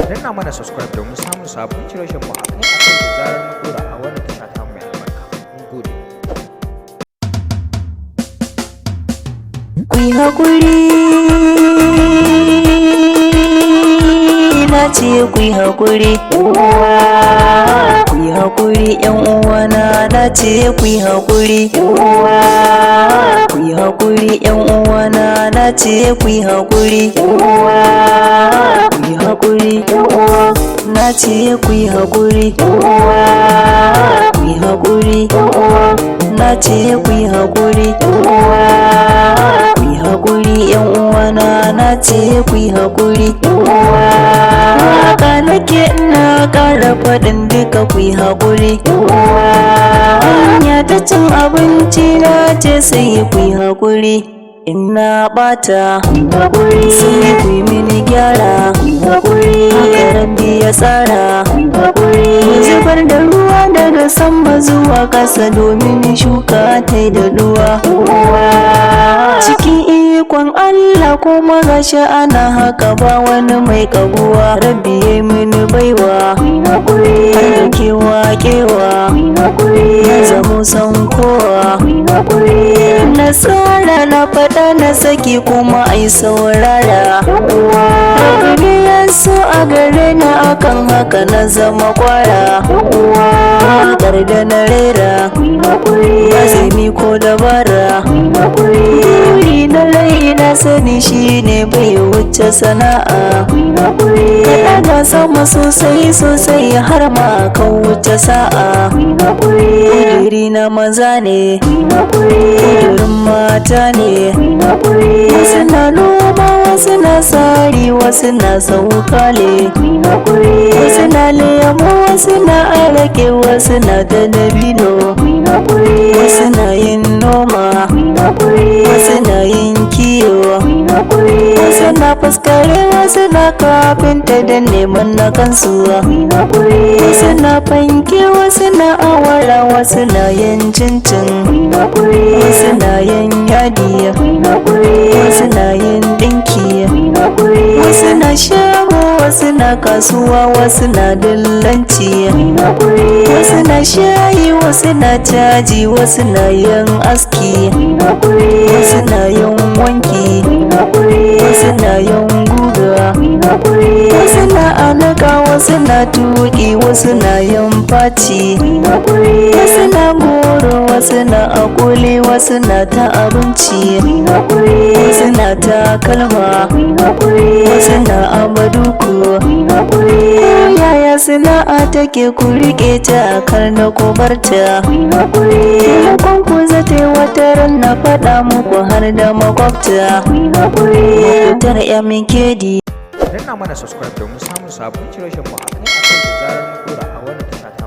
danna mana subscribe domin samun sabon shirye-shiryen mu a kai da zarar mun dora a wannan tasha ta mai albarka. Mun gode. Ku yi haƙuri, na ce ku yi haƙuri. Ku yi haƙuri ƴan uwana, na ce ku yi haƙuri. Ku yi haƙuri ƴan uwana, na ce ku yi haƙuri. Ku yi haƙuri ƴan uwa, na ce ku yi haƙuri. Ku yi haƙuri ƴan uwa, na ce ku yi haƙuri. Ku yi haƙuri ƴan uwana, na ce ku yi haƙuri. Haka nake ina ƙara faɗin duka ku yi haƙuri. Hanya ta cin abinci na ce sai ku yi haƙuri. Ina ɓata sai ku yi mini gyara. Haka Rabbi ya tsara. Zubar da ruwa daga sama zuwa ƙasa domin shuka ta yi daɗuwa. Cikin ikon Allah kuma gashi ana haka ba wani mai ƙaguwa. Rabbi ya mini baiwa har da kewa na zamo san kowa. Nasara na faɗa na saki kuma ai saurara. Rabbi ya so a gare na akan haka na zama kwara. Waƙar da na rera ba zai ko dabara. Buri na rai na sani shine bai wuce sana'a. Ka ɗaga sama sosai har ma kan wuce sa'a. Ƙudiri na maza ne, ƙudirin mata ne. Wasu na noma, wasu na sari, wasu na saukale. Wasu na lemo, wasu na arake, wasu na da dabino. Wasu na yin noma, wasu na yin kiwo. Wasu na faskare, wasu na kafinta da neman na kansu. Wasu na fanke, wasu na awara, wasu na yin cincin. Wasu na yin yadi, wasu na yin ɗinki. Wasu na shago, wasu na kasuwa, wasu na dillanci. Wasu na shayi, wasu na caji, wasu na yin aski. Wasu na yin wanki, wasu na yin guga. Wasu na alaka, wasu na tuƙi, wasu na yin faci. Wasu na goro, wasu na akuli, wasu na ta abinci. Wasu na takalma, wasu na amaduku. Yaya sana'a take ku riƙe ta kar na ku barta. Taimakon ku zata yi wata ran na faɗa muku har da makwabta. Makutar MKD. Danna mana subscribe domin samun sabon shirye-shiryen mu a kai da zarar mun dora a wannan tasha ta